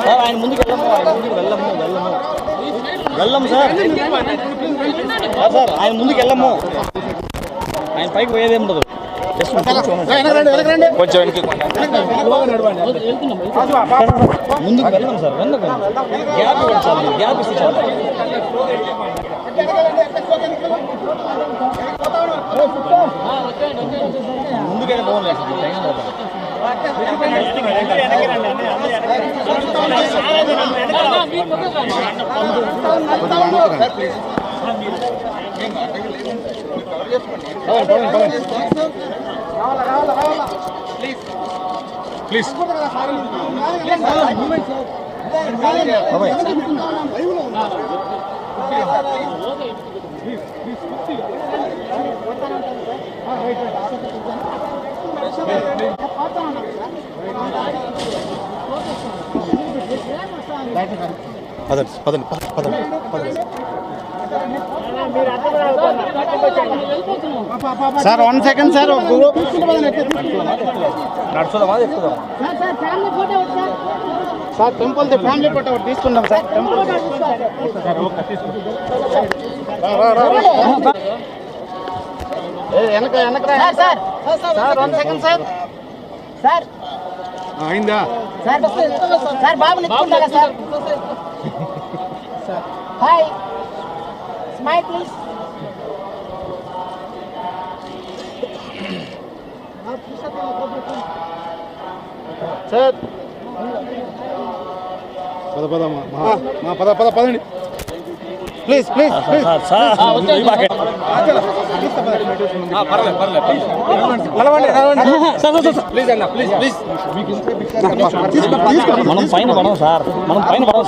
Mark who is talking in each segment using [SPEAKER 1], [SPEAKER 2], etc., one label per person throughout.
[SPEAKER 1] Sir ఆయన ముందుకు వెళ్ళము సార్ సార్ ఆయన ముందుకు వెళ్ళము ఆయన పైకి పోయేదేం ఉండదు కొంచెం ముందుకు వెళ్ళాం సార్ గ్యాప్ ఇవ్వండి సార్ గ్యాప్ ఇస్తే సార్ ముందుకైనా పోలేదు సార్ టైం ప్లీజ్ పదండి
[SPEAKER 2] సార్ 1 సెకండ్ సార్
[SPEAKER 1] నడుచుదామా ఎక్కుదాం
[SPEAKER 2] సార్ టెంపుల్ ఫ్యామిలీ ఫోటో తీసుకుందాం సార్ వెనక సార్ 1 సెకండ్ సార్ సార్
[SPEAKER 1] అయిందా
[SPEAKER 2] సార్ సార్ బాబు నిల్చుంటారా sir hi smile please sir పదండి ప్లీజ్ ప్లీజ్
[SPEAKER 1] మనం పైన పడము సార్ ఆయన పైన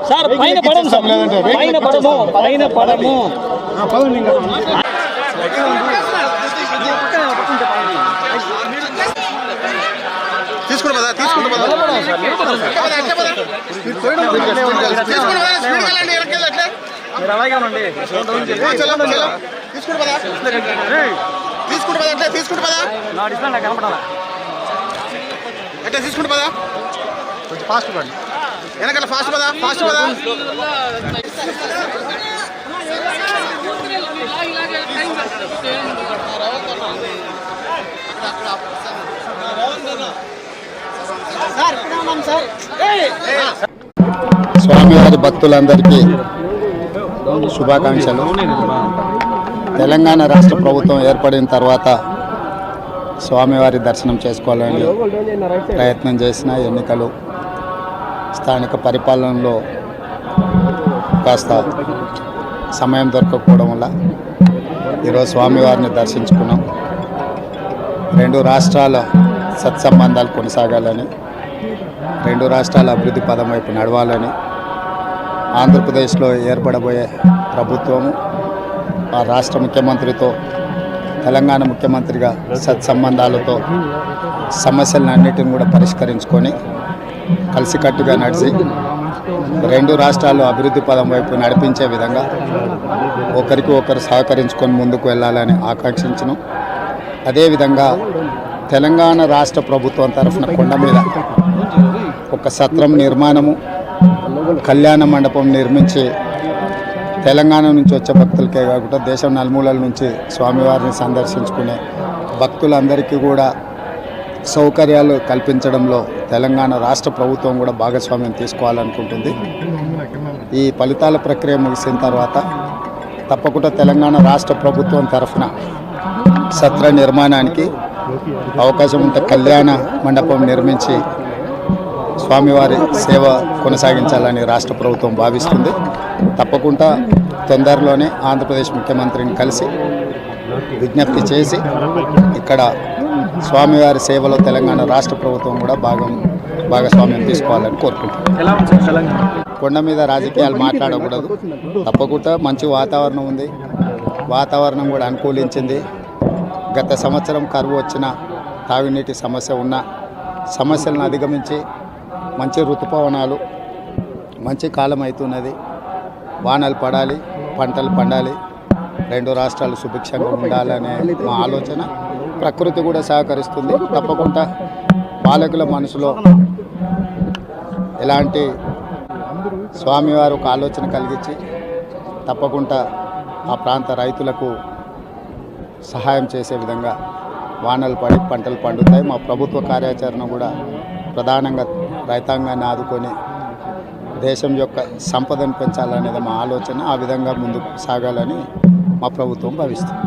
[SPEAKER 1] సార్ పైన పడము సార్ పైన పడము
[SPEAKER 3] తీసుకుంటా పదా కొంచెం ఫాస్ట్ పడండి వెనకాల ఫాస్ట్ పదా
[SPEAKER 4] స్వామివారి భక్తులందరికీ శుభాకాంక్షలు. తెలంగాణ రాష్ట్ర ప్రభుత్వం ఏర్పడిన తర్వాత స్వామివారి దర్శనం చేసుకోవాలని ప్రయత్నం చేసిన ఎన్నికలు స్థానిక పరిపాలనలో కాస్త సమయం దొరకకపోవడం వల్ల ఈరోజు స్వామివారిని దర్శించుకున్నాం. 2 రాష్ట్రాల సత్సంబంధాలు కొనసాగాలని, 2 రాష్ట్రాల అభివృద్ధి పదం వైపు నడవాలని, ఆంధ్రప్రదేశ్లో ఏర్పడబోయే ప్రభుత్వము ఆ రాష్ట్ర ముఖ్యమంత్రితో తెలంగాణ ముఖ్యమంత్రిగా సత్సంబంధాలతో సమస్యలన్నిటిని కూడా పరిష్కరించుకొని కలిసికట్టుగా నడిచి 2 రాష్ట్రాలు అభివృద్ధి పదం వైపు నడిపించే విధంగా ఒకరికి ఒకరు సహకరించుకొని ముందుకు వెళ్ళాలని ఆకాంక్షించను. అదేవిధంగా తెలంగాణ రాష్ట్ర ప్రభుత్వం తరఫున కొండ మీద ఒక సత్రం నిర్మాణము, కళ్యాణ మండపం నిర్మించి తెలంగాణ నుంచి వచ్చే భక్తులకే కాకుండా దేశం నలుమూలల నుంచి స్వామివారిని సందర్శించుకునే భక్తులందరికీ కూడా సౌకర్యాలు కల్పించడంలో తెలంగాణ రాష్ట్ర ప్రభుత్వం కూడా భాగస్వామ్యం తీసుకోవాలనుకుంటుంది. ఈ ఫలితాల ప్రక్రియ ముగిసిన తర్వాత తప్పకుండా తెలంగాణ రాష్ట్ర ప్రభుత్వం తరఫున సత్ర నిర్మాణానికి అవకాశం ఉంటే కళ్యాణ మండపం నిర్మించి స్వామివారి సేవ కొనసాగించాలని రాష్ట్ర ప్రభుత్వం భావిస్తుంది. తప్పకుండా తొందరలోనే ఆంధ్రప్రదేశ్ ముఖ్యమంత్రిని కలిసి విజ్ఞప్తి చేసి ఇక్కడ స్వామివారి సేవలో తెలంగాణ రాష్ట్ర ప్రభుత్వం కూడా భాగస్వామ్యం తీసుకోవాలని కోరుకుంటున్నాం. కొండ మీద రాజకీయాలు మాట్లాడకూడదు. తప్పకుండా మంచి వాతావరణం ఉంది, వాతావరణం కూడా అనుకూలించింది. గత సంవత్సరం కరువు వచ్చిన, తాగునీటి సమస్య ఉన్న సమస్యలను అధిగమించి మంచి ఋతుపవనాలు, మంచి కాలం అవుతున్నది. వానలు పడాలి, పంటలు పండాలి, రెండు రాష్ట్రాలు సుభిక్షంగా ఉండాలనే మా ఆలోచన. ప్రకృతి కూడా సహకరిస్తుంది. తప్పకుండా పాలకుల మనసులో ఎలాంటి స్వామివారు ఒక ఆలోచన కలిగించి తప్పకుండా ఆ ప్రాంత రైతులకు సహాయం చేసే విధంగా వానలు పడి పంటలు పండుతాయి. మా ప్రభుత్వ కార్యాచరణ కూడా ప్రధానంగా రైతాంగాన్ని ఆదుకొని దేశం యొక్క సంపదను పెంచాలనేది మా ఆలోచన. ఆ విధంగా ముందుకు సాగాలని మా ప్రభుత్వం భావిస్తుంది.